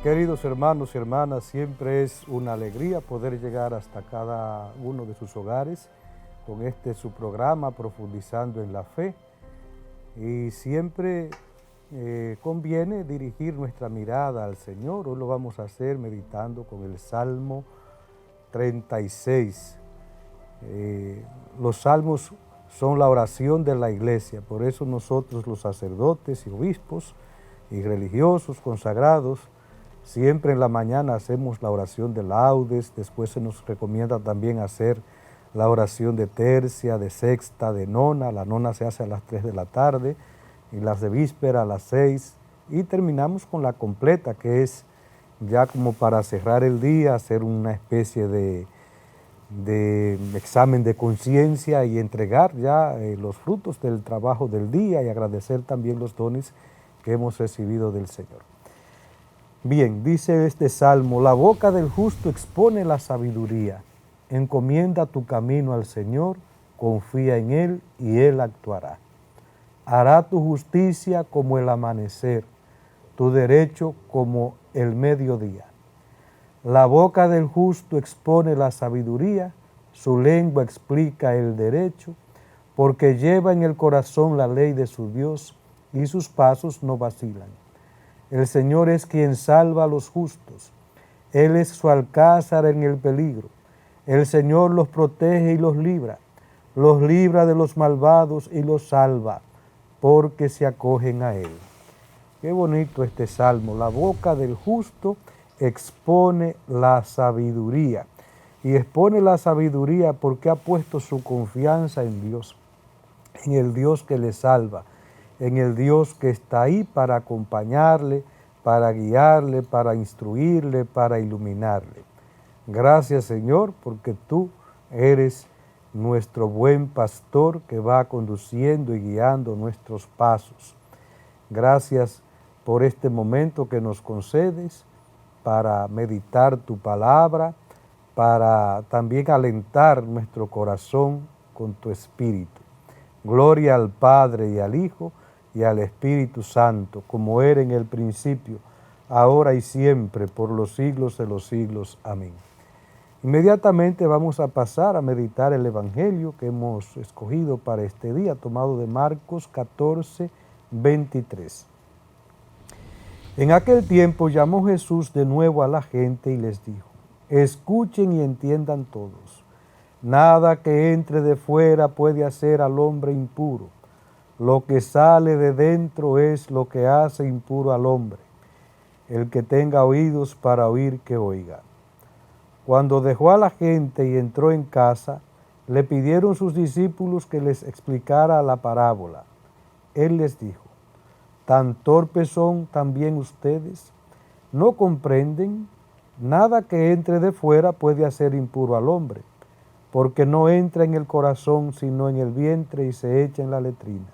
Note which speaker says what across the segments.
Speaker 1: Queridos hermanos y hermanas, siempre es una alegría poder llegar hasta cada uno de sus hogares con su programa Profundizando en la Fe. Y siempre conviene dirigir nuestra mirada al Señor. Hoy lo vamos a hacer meditando con el Salmo 36. Los salmos son la oración de la iglesia, por eso nosotros los sacerdotes y obispos y religiosos consagrados siempre en la mañana hacemos la oración de laudes, después se nos recomienda también hacer la oración de tercia, de sexta, de nona. La nona se hace a las 3 de la tarde y las de víspera a las 6 y terminamos con la completa, que es ya como para cerrar el día, hacer una especie de examen de conciencia y entregar ya los frutos del trabajo del día y agradecer también los dones que hemos recibido del Señor. Bien, dice este salmo: la boca del justo expone la sabiduría, encomienda tu camino al Señor, confía en Él y Él actuará. Hará tu justicia como el amanecer, tu derecho como el mediodía. La boca del justo expone la sabiduría, su lengua explica el derecho, porque lleva en el corazón la ley de su Dios y sus pasos no vacilan. El Señor es quien salva a los justos. Él es su alcázar en el peligro. El Señor los protege y los libra de los malvados y los salva, porque se acogen a Él. Qué bonito este salmo. La boca del justo expone la sabiduría. Y expone la sabiduría porque ha puesto su confianza en Dios, en el Dios que le salva, en el Dios que está ahí para acompañarle, para guiarle, para instruirle, para iluminarle. Gracias, Señor, porque tú eres nuestro buen pastor que va conduciendo y guiando nuestros pasos. Gracias por este momento que nos concedes para meditar tu palabra, para también alentar nuestro corazón con tu Espíritu. Gloria al Padre y al Hijo y al Espíritu Santo, como era en el principio, ahora y siempre, por los siglos de los siglos. Amén. Inmediatamente vamos a pasar a meditar el Evangelio que hemos escogido para este día, tomado de Marcos 14, 23. En aquel tiempo llamó Jesús de nuevo a la gente y les dijo: escuchen y entiendan todos. Nada que entre de fuera puede hacer al hombre impuro. Lo que sale de dentro es lo que hace impuro al hombre. El que tenga oídos para oír, que oiga. Cuando dejó a la gente y entró en casa, le pidieron sus discípulos que les explicara la parábola. Él les dijo: ¿tan torpes son también ustedes? ¿No comprenden? Nada que entre de fuera puede hacer impuro al hombre, porque no entra en el corazón sino en el vientre y se echa en la letrina.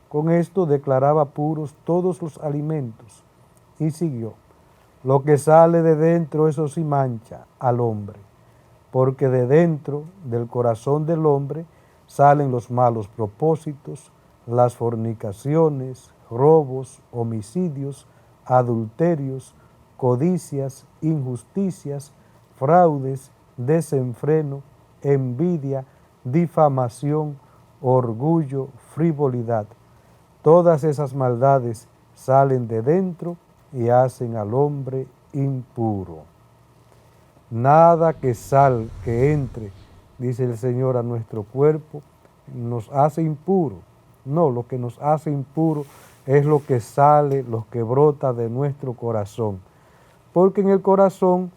Speaker 1: Con esto declaraba puros todos los alimentos, y siguió: lo que sale de dentro, eso sí mancha al hombre, porque de dentro del corazón del hombre salen los malos propósitos, las fornicaciones, robos, homicidios, adulterios, codicias, injusticias, fraudes, desenfreno, envidia, difamación, orgullo, frivolidad. Todas esas maldades salen de dentro y hacen al hombre impuro. Nada que entre, dice el Señor, a nuestro cuerpo nos hace impuro. No, lo que nos hace impuro es lo que sale, lo que brota de nuestro corazón. Porque en el corazón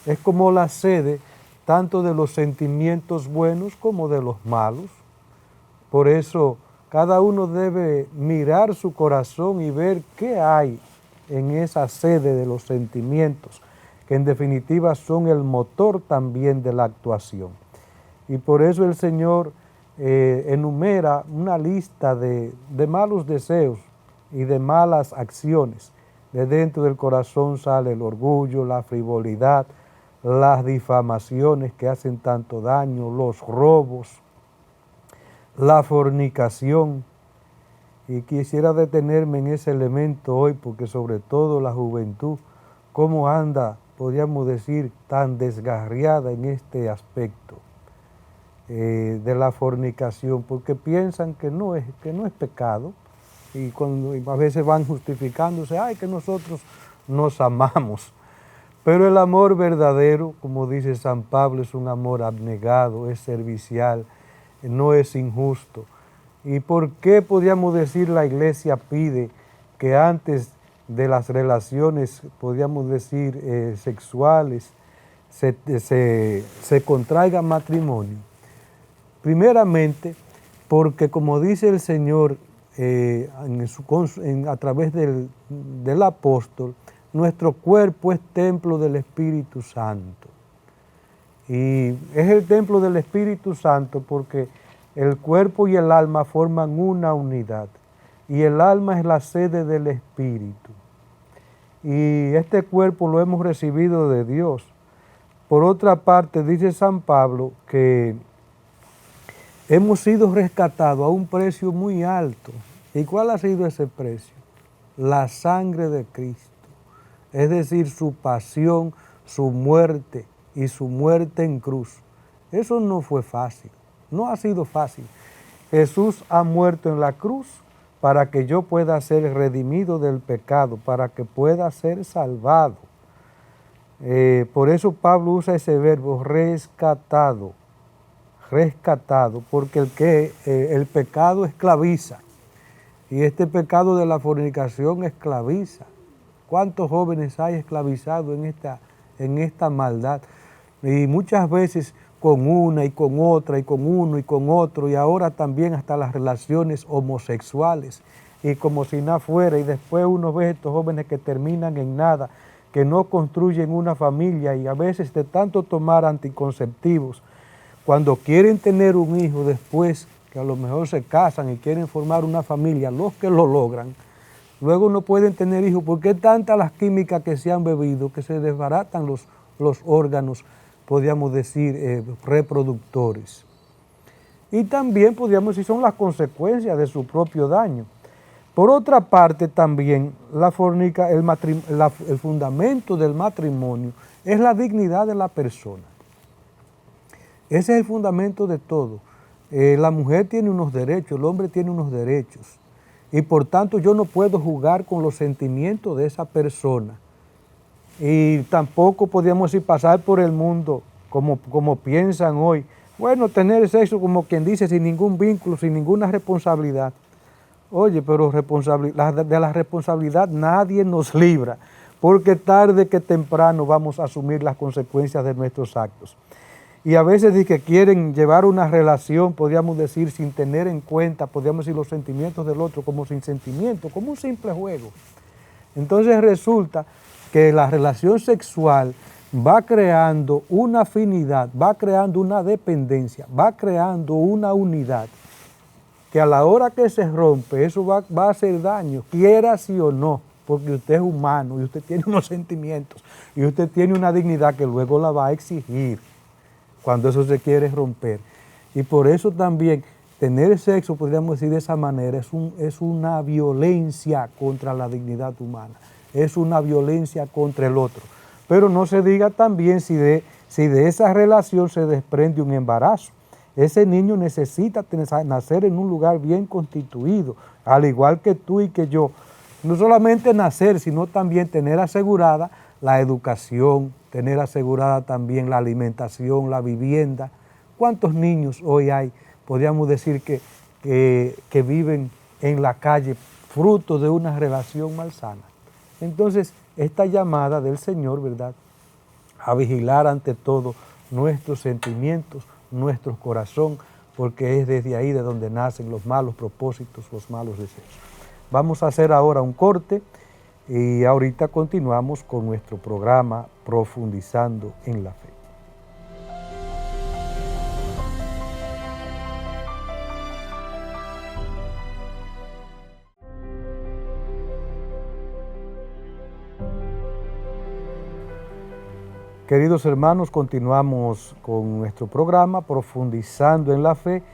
Speaker 1: es como la sede tanto de los sentimientos buenos como de los malos. Por eso cada uno debe mirar su corazón y ver qué hay en esa sede de los sentimientos, que en definitiva son el motor también de la actuación. Y por eso el Señor enumera una lista de malos deseos y de malas acciones. De dentro del corazón sale el orgullo, la frivolidad, las difamaciones que hacen tanto daño, los robos, la fornicación. Y quisiera detenerme en ese elemento hoy porque sobre todo la juventud cómo anda, podríamos decir, tan desgarriada en este aspecto de la fornicación, porque piensan que no es pecado, y a veces van justificándose, ay, que nosotros nos amamos. Pero el amor verdadero, como dice San Pablo, es un amor abnegado, es servicial, no es injusto. ¿Y por qué podríamos decir la Iglesia pide que antes de las relaciones, podríamos decir, sexuales, se contraiga matrimonio? Primeramente, porque como dice el Señor a través del apóstol, nuestro cuerpo es templo del Espíritu Santo. Y es el templo del Espíritu Santo porque el cuerpo y el alma forman una unidad. Y el alma es la sede del Espíritu. Y este cuerpo lo hemos recibido de Dios. Por otra parte, dice San Pablo que hemos sido rescatados a un precio muy alto. ¿Y cuál ha sido ese precio? La sangre de Cristo. Es decir, su pasión, su muerte y su muerte en cruz. Eso no fue fácil, no ha sido fácil. Jesús ha muerto en la cruz para que yo pueda ser redimido del pecado, para que pueda ser salvado. Por eso Pablo usa ese verbo rescatado, porque el pecado esclaviza, y este pecado de la fornicación esclaviza. ¿Cuántos jóvenes hay esclavizados en esta maldad? Y muchas veces con una y con otra y con uno y con otro, y ahora también hasta las relaciones homosexuales, y como si nada fuera, y después uno ve estos jóvenes que terminan en nada, que no construyen una familia, y a veces de tanto tomar anticonceptivos, cuando quieren tener un hijo después, que a lo mejor se casan y quieren formar una familia, los que lo logran, luego no pueden tener hijos porque es tanta las químicas que se han bebido que se desbaratan los órganos, podríamos decir, reproductores. Y también podríamos decir son las consecuencias de su propio daño. Por otra parte también el fundamento del matrimonio es la dignidad de la persona. Ese es el fundamento de todo. La mujer tiene unos derechos, el hombre tiene unos derechos. Y por tanto yo no puedo jugar con los sentimientos de esa persona. Y tampoco podríamos ir pasar por el mundo como piensan hoy. Bueno, tener sexo como quien dice sin ningún vínculo, sin ninguna responsabilidad. Oye, pero de la responsabilidad nadie nos libra, porque tarde que temprano vamos a asumir las consecuencias de nuestros actos. Y a veces de que quieren llevar una relación, podríamos decir, sin tener en cuenta, podríamos decir, los sentimientos del otro como sin sentimiento, como un simple juego. Entonces resulta que la relación sexual va creando una afinidad, va creando una dependencia, va creando una unidad, que a la hora que se rompe, eso va a hacer daño, quiera sí o no, porque usted es humano y usted tiene unos sentimientos y usted tiene una dignidad que luego la va a exigir cuando eso se quiere romper. Y por eso también tener sexo, podríamos decir de esa manera, es una violencia contra la dignidad humana, es una violencia contra el otro. Pero no se diga también si de esa relación se desprende un embarazo. Ese niño necesita nacer en un lugar bien constituido, al igual que tú y que yo. No solamente nacer, sino también tener asegurada la educación, tener asegurada también la alimentación, la vivienda. ¿Cuántos niños hoy hay? Podríamos decir que viven en la calle fruto de una relación malsana. Entonces, esta llamada del Señor, ¿verdad?, a vigilar ante todo nuestros sentimientos, nuestro corazón, porque es desde ahí de donde nacen los malos propósitos, los malos deseos. Vamos a hacer ahora un corte y ahorita continuamos con nuestro programa Profundizando en la Fe. Queridos hermanos, continuamos con nuestro programa Profundizando en la Fe,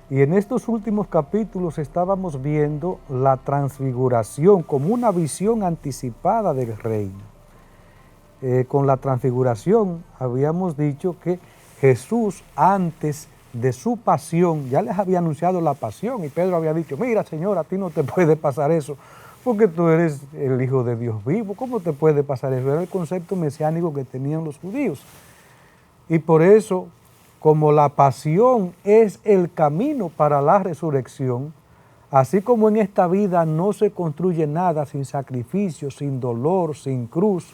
Speaker 1: y en estos últimos capítulos estábamos viendo la transfiguración como una visión anticipada del reino. con la transfiguración, habíamos dicho que Jesús antes de su pasión, ya les había anunciado la pasión y Pedro había dicho, mira Señor, a ti no te puede pasar eso, porque tú eres el Hijo de Dios vivo, ¿cómo te puede pasar eso? Era el concepto mesiánico que tenían los judíos. Y por eso, como la pasión es el camino para la resurrección, así como en esta vida no se construye nada sin sacrificio, sin dolor, sin cruz,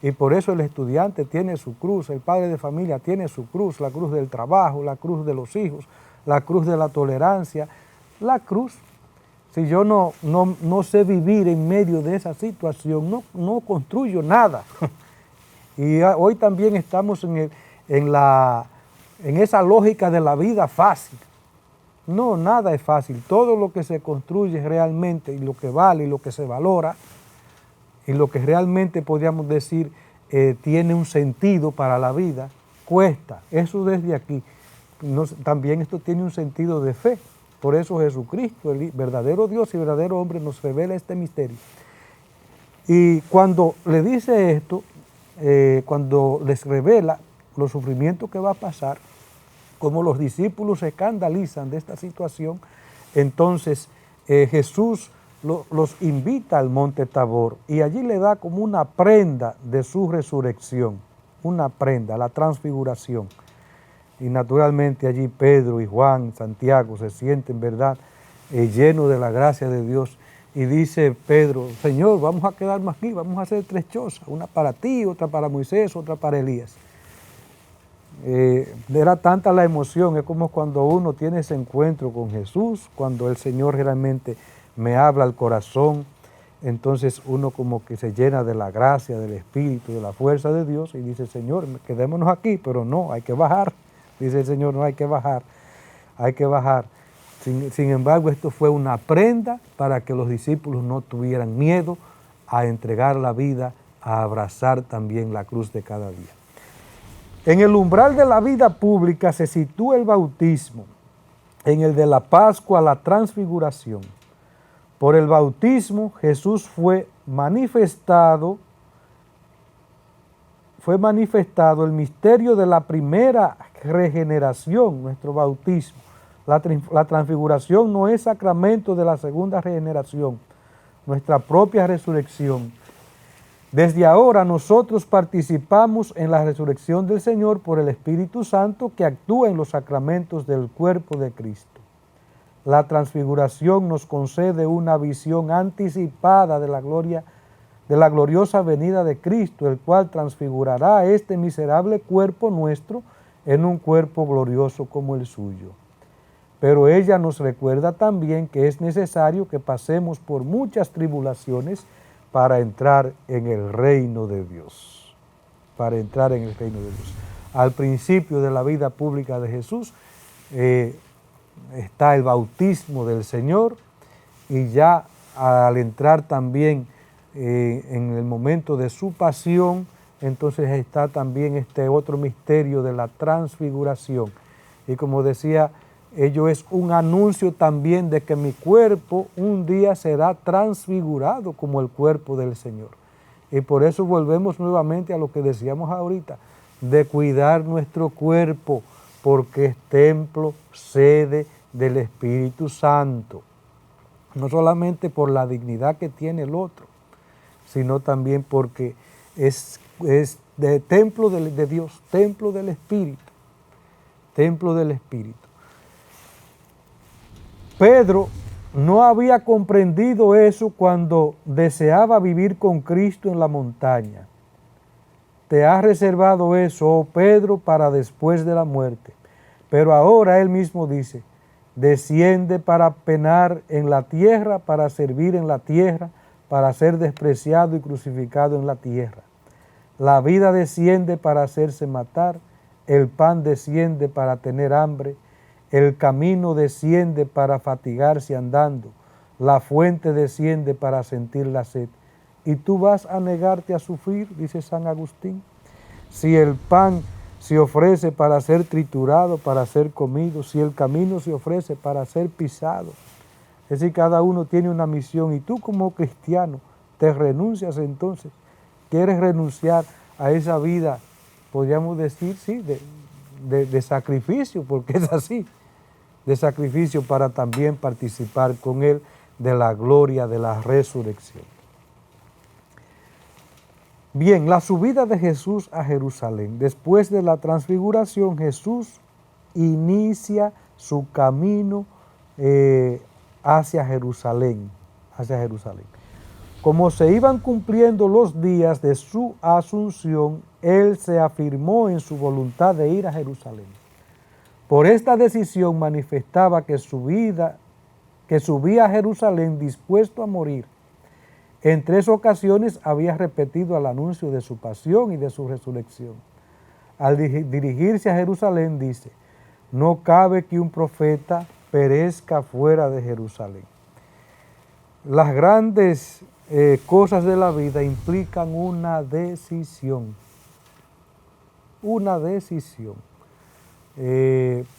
Speaker 1: y por eso el estudiante tiene su cruz, el padre de familia tiene su cruz, la cruz del trabajo, la cruz de los hijos, la cruz de la tolerancia, la cruz. Si yo no sé vivir en medio de esa situación, no construyo nada. Y hoy también estamos en esa lógica de la vida fácil. No, nada es fácil. Todo lo que se construye realmente y lo que vale y lo que se valora y lo que realmente podríamos decir tiene un sentido para la vida, cuesta. Eso desde aquí. También esto tiene un sentido de fe. Por eso Jesucristo, el verdadero Dios y verdadero hombre, nos revela este misterio. Y cuando le dice esto, cuando les revela los sufrimientos que va a pasar, como los discípulos se escandalizan de esta situación, entonces Jesús los invita al monte Tabor y allí le da como una prenda de su resurrección, una prenda, la transfiguración. Y naturalmente allí Pedro y Juan, Santiago se sienten, ¿verdad?, llenos de la gracia de Dios. Y dice Pedro, Señor, vamos a quedarnos aquí, vamos a hacer 3 chozas, una para ti, otra para Moisés, otra para Elías. Era tanta la emoción, es como cuando uno tiene ese encuentro con Jesús, cuando el Señor realmente me habla al corazón, entonces uno como que se llena de la gracia, del Espíritu, de la fuerza de Dios y dice, Señor, quedémonos aquí, pero no, hay que bajar. Dice el Señor, no hay que bajar, hay que bajar. Sin embargo, esto fue una prenda para que los discípulos no tuvieran miedo a entregar la vida, a abrazar también la cruz de cada día. En el umbral de la vida pública se sitúa el bautismo, en el de la Pascua la transfiguración. Por el bautismo Jesús fue manifestado el misterio de la primera regeneración, nuestro bautismo. La transfiguración no es sacramento de la segunda regeneración, nuestra propia resurrección. Desde ahora nosotros participamos en la resurrección del Señor por el Espíritu Santo que actúa en los sacramentos del cuerpo de Cristo. La transfiguración nos concede una visión anticipada de la gloriosa venida de Cristo, el cual transfigurará este miserable cuerpo nuestro en un cuerpo glorioso como el suyo. Pero ella nos recuerda también que es necesario que pasemos por muchas tribulaciones para entrar en el reino de Dios. Para entrar en el reino de Dios. Al principio de la vida pública de Jesús está el bautismo del Señor y ya al entrar también en el momento de su pasión, entonces está también este otro misterio de la transfiguración. Y como decía, ello es un anuncio también de que mi cuerpo un día será transfigurado como el cuerpo del Señor. Y por eso volvemos nuevamente a lo que decíamos ahorita, de cuidar nuestro cuerpo, porque es templo, sede del Espíritu Santo. No solamente por la dignidad que tiene el otro, sino también porque es de templo de Dios, templo del Espíritu, templo del Espíritu. Pedro no había comprendido eso cuando deseaba vivir con Cristo en la montaña. Te has reservado eso, oh Pedro, para después de la muerte. Pero ahora él mismo dice, desciende para penar en la tierra, para servir en la tierra, para ser despreciado y crucificado en la tierra. La vida desciende para hacerse matar, el pan desciende para tener hambre, el camino desciende para fatigarse andando, la fuente desciende para sentir la sed. ¿Y tú vas a negarte a sufrir?, dice San Agustín. Si el pan se ofrece para ser triturado, para ser comido, si el camino se ofrece para ser pisado. Es decir, cada uno tiene una misión y tú como cristiano te renuncias entonces, quieres renunciar a esa vida, podríamos decir, sí, de sacrificio, porque es así, de sacrificio para también participar con Él de la gloria de la resurrección. Bien, la subida de Jesús a Jerusalén. Después de la transfiguración, Jesús inicia su camino hacia Jerusalén, Como se iban cumpliendo los días de su asunción, Él se afirmó en su voluntad de ir a Jerusalén. Por esta decisión manifestaba que subía a Jerusalén dispuesto a morir. En 3 ocasiones había repetido el anuncio de su pasión y de su resurrección. Al dirigirse a Jerusalén dice: no cabe que un profeta perezca fuera de Jerusalén. Las grandes cosas de la vida implican una decisión. Una decisión.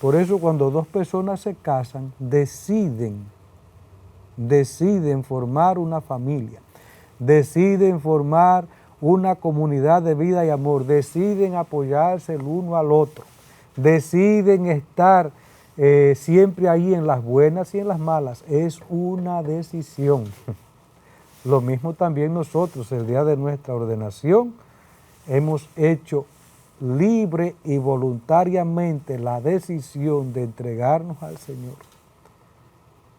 Speaker 1: Por eso cuando 2 personas se casan, deciden formar una familia, deciden formar una comunidad de vida y amor, deciden apoyarse el uno al otro, deciden estar siempre ahí en las buenas y en las malas. Es una decisión. Lo mismo también nosotros, el día de nuestra ordenación, hemos hecho libre y voluntariamente la decisión de entregarnos al Señor.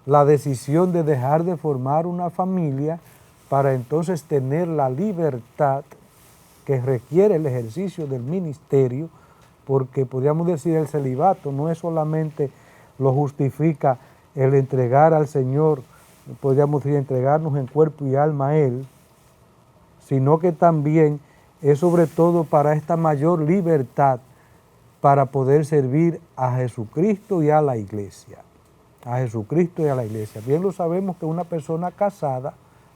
Speaker 1: La decisión de dejar de formar una familia para entonces tener la libertad que requiere el ejercicio del ministerio, porque podríamos decir el celibato no es solamente lo justifica el entregar al Señor, podríamos decir entregarnos en cuerpo y alma a Él, sino que también es sobre todo para esta mayor libertad para poder servir a Jesucristo y a la iglesia. A Jesucristo y a la iglesia. Bien lo sabemos que una persona casada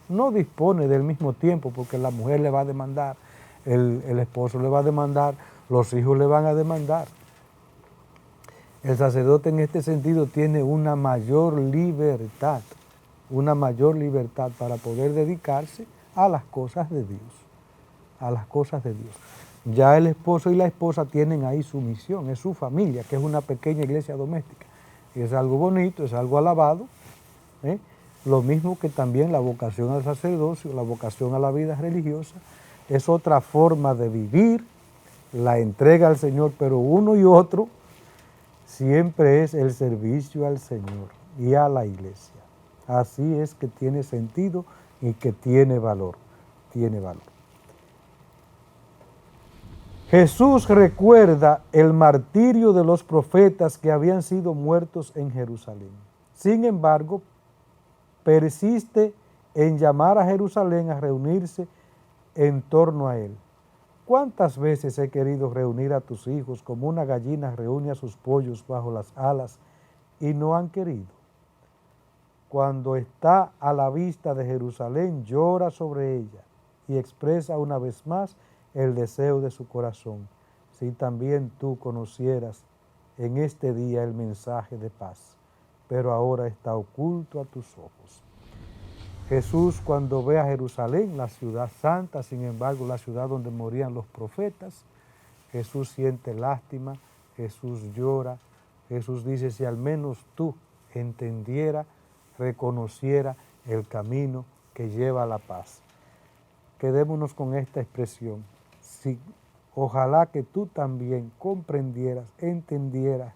Speaker 1: no dispone del mismo tiempo, porque la mujer le va a demandar, el esposo le va a demandar, los hijos le van a demandar. El sacerdote en este sentido tiene una mayor libertad para poder dedicarse a las cosas de Dios, Ya el esposo y la esposa tienen ahí su misión, es su familia, que es una pequeña iglesia doméstica. Y es algo bonito, es algo alabado, Lo mismo que también la vocación al sacerdocio, la vocación a la vida religiosa, es otra forma de vivir, la entrega al Señor, pero uno y otro siempre es el servicio al Señor y a la iglesia. Así es que tiene sentido y que tiene valor. Jesús recuerda el martirio de los profetas que habían sido muertos en Jerusalén. Sin embargo, persiste en llamar a Jerusalén a reunirse en torno a Él. ¿Cuántas veces he querido reunir a tus hijos como una gallina reúne a sus pollos bajo las alas y no han querido? Cuando está a la vista de Jerusalén, llora sobre ella y expresa una vez más el deseo de su corazón. Si también tú conocieras en este día el mensaje de paz, pero ahora está oculto a tus ojos. Jesús, cuando ve a Jerusalén, la ciudad santa, sin embargo la ciudad donde morían los profetas, Jesús siente lástima, Jesús llora, Jesús dice: si al menos tú entendiera, reconociera el camino que lleva a la paz. Quedémonos con esta expresión. Ojalá que tú también comprendieras, entendieras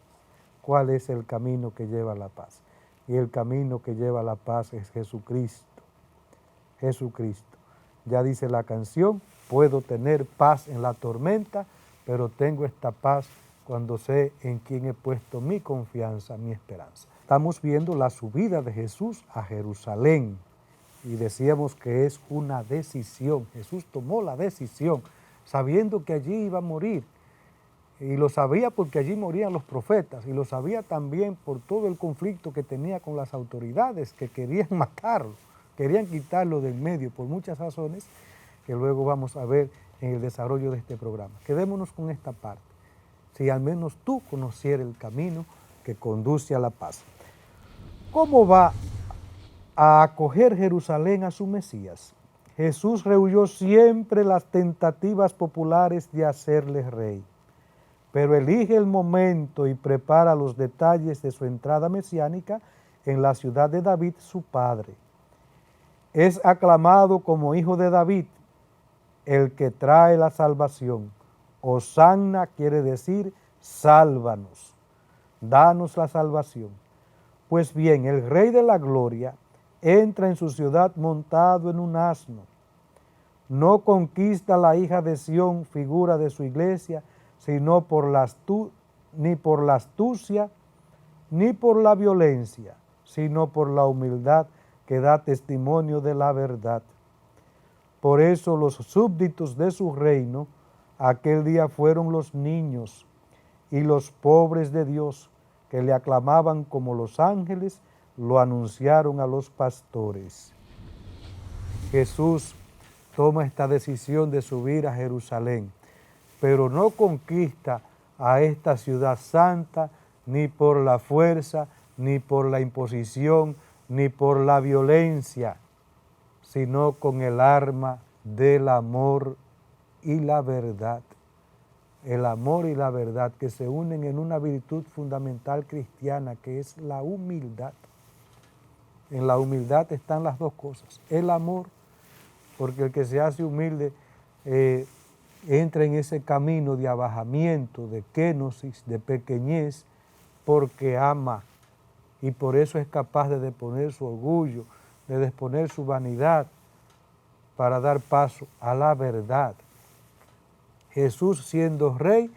Speaker 1: cuál es el camino que lleva a la paz. Y el camino que lleva a la paz es Jesucristo. Jesucristo. Ya dice la canción: puedo tener paz en la tormenta, pero tengo esta paz cuando sé en quién he puesto mi confianza, mi esperanza. Estamos viendo la subida de Jesús a Jerusalén y decíamos que es una decisión. Jesús tomó la decisión sabiendo que allí iba a morir, y lo sabía porque allí morían los profetas, y lo sabía también por todo el conflicto que tenía con las autoridades que querían matarlo, querían quitarlo del medio por muchas razones que luego vamos a ver en el desarrollo de este programa. Quedémonos con esta parte. Si al menos tú conocieras el camino que conduce a la paz. ¿Cómo va a acoger Jerusalén a su Mesías? Jesús rehuyó siempre las tentativas populares de hacerle rey, pero elige el momento y prepara los detalles de su entrada mesiánica en la ciudad de David, su padre. Es aclamado como hijo de David, el que trae la salvación. Hosanna quiere decir sálvanos, danos la salvación. Pues bien, el Rey de la Gloria entra en su ciudad montado en un asno. No conquista la hija de Sión, figura de su iglesia, sino ni por la astucia, ni por la violencia, sino por la humildad que da testimonio de la verdad. Por eso los súbditos de su reino aquel día fueron los niños y los pobres de Dios, que le aclamaban como los ángeles, lo anunciaron a los pastores. Jesús toma esta decisión de subir a Jerusalén, pero no conquista a esta ciudad santa ni por la fuerza, ni por la imposición, ni por la violencia, sino con el arma del amor y la verdad. El amor y la verdad que se unen en una virtud fundamental cristiana, que es la humildad. En la humildad están las dos cosas, el amor, porque el que se hace humilde entra en ese camino de abajamiento, de kenosis, de pequeñez, porque ama, y por eso es capaz de deponer su orgullo, de disponer su vanidad, para dar paso a la verdad. Jesús, siendo rey,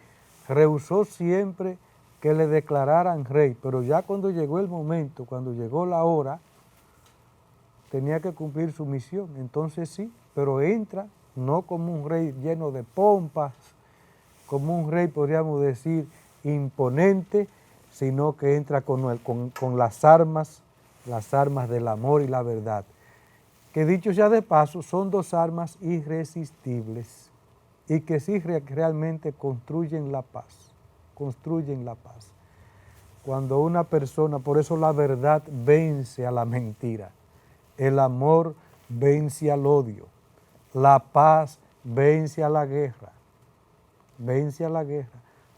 Speaker 1: rehusó siempre que le declararan rey, pero ya cuando llegó el momento, cuando llegó la hora, tenía que cumplir su misión. Entonces sí, pero entra no como un rey lleno de pompas, como un rey, podríamos decir, imponente, sino que entra con las armas del amor y la verdad, que dicho sea de paso, son dos armas irresistibles y que sí realmente construyen la paz, Cuando una persona, por eso la verdad vence a la mentira, el amor vence al odio, la paz vence a la guerra,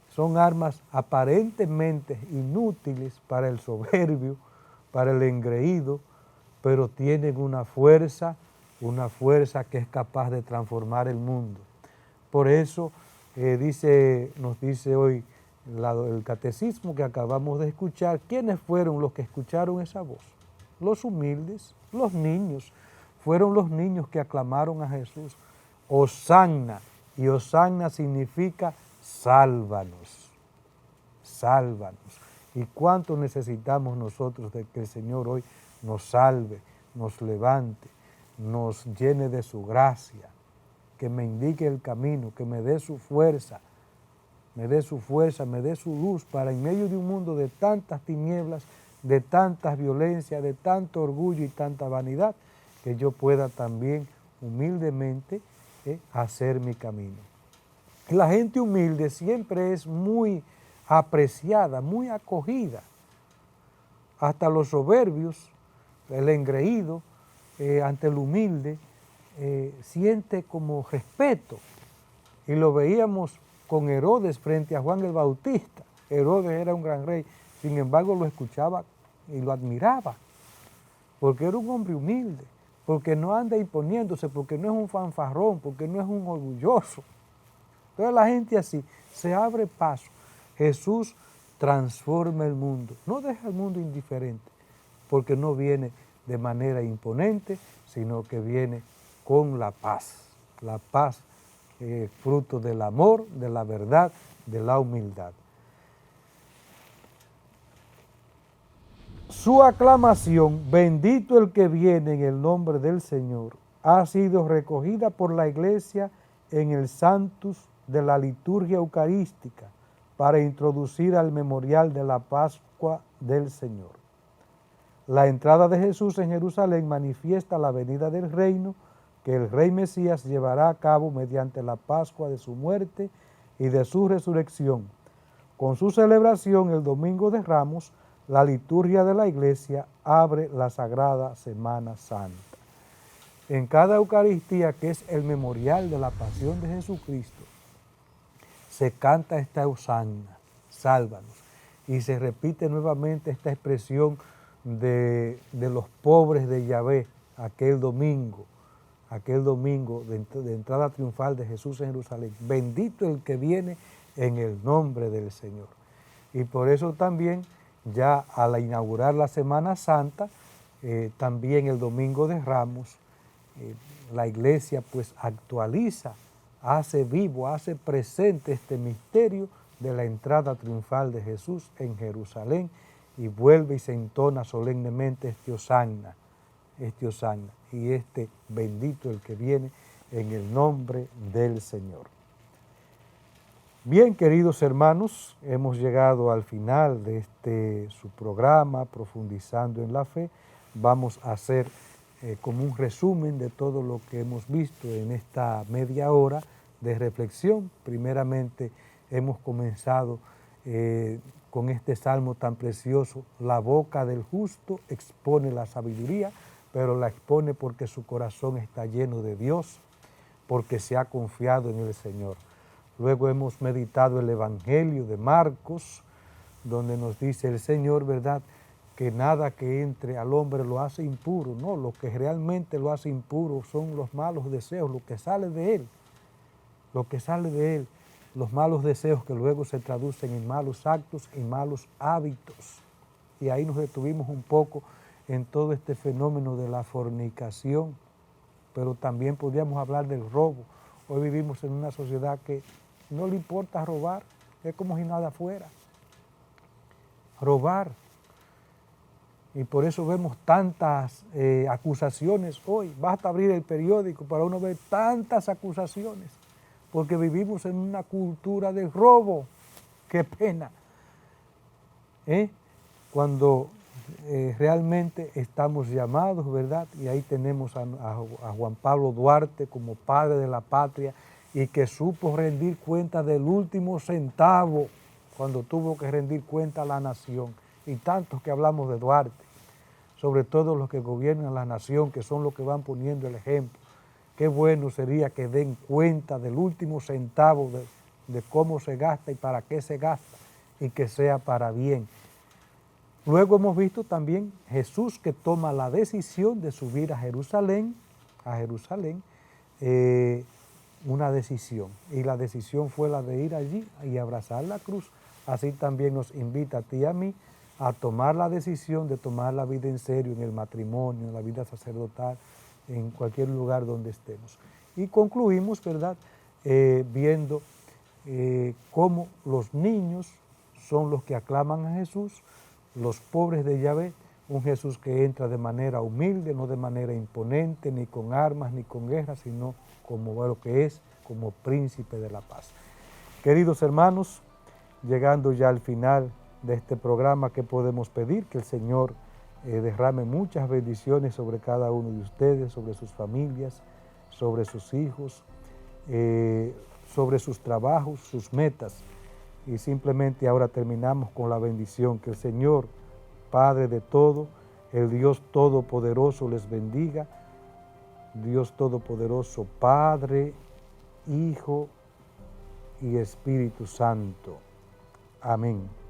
Speaker 1: Son armas aparentemente inútiles para el soberbio, para el engreído, pero tienen una fuerza que es capaz de transformar el mundo. Por eso nos dice hoy el catecismo que acabamos de escuchar, ¿quiénes fueron los que escucharon esa voz? Los humildes, los niños. Fueron los niños que aclamaron a Jesús. Hosanna, y hosanna significa sálvanos. ¿Y cuánto necesitamos nosotros de que el Señor hoy nos salve, nos levante, nos llene de su gracia, que me indique el camino, que me dé su fuerza, me dé su luz para en medio de un mundo de tantas tinieblas, de tantas violencias, de tanto orgullo y tanta vanidad, que yo pueda también humildemente hacer mi camino. La gente humilde siempre es muy apreciada, muy acogida. Hasta los soberbios, el engreído, ante el humilde, siente como respeto. Y lo veíamos con Herodes frente a Juan el Bautista. Herodes era un gran rey, sin embargo lo escuchaba y lo admiraba, porque era un hombre humilde, porque no anda imponiéndose, porque no es un fanfarrón, porque no es un orgulloso. Entonces la gente así se abre paso. Jesús transforma el mundo, no deja el mundo indiferente, porque no viene de manera imponente, sino que viene con la paz fruto del amor, de la verdad, de la humildad. Su aclamación, bendito el que viene en el nombre del Señor, ha sido recogida por la Iglesia en el Sanctus de la liturgia eucarística para introducir al memorial de la Pascua del Señor. La entrada de Jesús en Jerusalén manifiesta la venida del reino que el Rey Mesías llevará a cabo mediante la Pascua de su muerte y de su resurrección. Con su celebración el Domingo de Ramos, la liturgia de la Iglesia abre la Sagrada Semana Santa. En cada Eucaristía, que es el memorial de la pasión de Jesucristo, se canta esta hosanna, sálvanos, y se repite nuevamente esta expresión de los pobres de Yahvé, aquel domingo de entrada triunfal de Jesús en Jerusalén. Bendito el que viene en el nombre del Señor. Y por eso también, ya al inaugurar la Semana Santa, también el Domingo de Ramos, la Iglesia pues actualiza, hace vivo, hace presente este misterio de la entrada triunfal de Jesús en Jerusalén, y vuelve y se entona solemnemente este hosanna, y este bendito el que viene en el nombre del Señor. Bien, queridos hermanos, hemos llegado al final de su programa, Profundizando en la Fe. Vamos a hacer como un resumen de todo lo que hemos visto en esta media hora de reflexión. Primeramente, hemos comenzado con este salmo tan precioso: la boca del justo expone la sabiduría, pero la expone porque su corazón está lleno de Dios, porque se ha confiado en el Señor. Luego hemos meditado el Evangelio de Marcos, donde nos dice el Señor, ¿verdad?, que nada que entre al hombre lo hace impuro. No, lo que realmente lo hace impuro son los malos deseos, lo que sale de él, los malos deseos que luego se traducen en malos actos y malos hábitos. Y ahí nos detuvimos un poco en todo este fenómeno de la fornicación, pero también podríamos hablar del robo. Hoy vivimos en una sociedad que no le importa robar, es como si nada fuera. Robar. Y por eso vemos tantas acusaciones hoy. Basta abrir el periódico para uno ver tantas acusaciones, porque vivimos en una cultura del robo. ¡Qué pena! Cuando realmente estamos llamados, ¿verdad? Y ahí tenemos a Juan Pablo Duarte como padre de la patria, y que supo rendir cuenta del último centavo cuando tuvo que rendir cuenta a la nación. Y tantos que hablamos de Duarte, sobre todo los que gobiernan la nación, que son los que van poniendo el ejemplo. Qué bueno sería que den cuenta del último centavo de cómo se gasta y para qué se gasta, y que sea para bien. Luego hemos visto también Jesús que toma la decisión de subir a Jerusalén, una decisión, y la decisión fue la de ir allí y abrazar la cruz. Así también nos invita a ti y a mí a tomar la decisión de tomar la vida en serio, en el matrimonio, en la vida sacerdotal, en cualquier lugar donde estemos. Y concluimos, ¿verdad?, viendo cómo los niños son los que aclaman a Jesús, los pobres de Yahvé, un Jesús que entra de manera humilde, no de manera imponente, ni con armas, ni con guerra, sino como lo que es, como príncipe de la paz. Queridos hermanos, llegando ya al final de este programa, ¿qué podemos pedir? Que el Señor derrame muchas bendiciones sobre cada uno de ustedes, sobre sus familias, sobre sus hijos, sobre sus trabajos, sus metas. Y simplemente ahora terminamos con la bendición. Que el Señor, Padre de todo, el Dios Todopoderoso les bendiga. Dios Todopoderoso, Padre, Hijo y Espíritu Santo. Amén.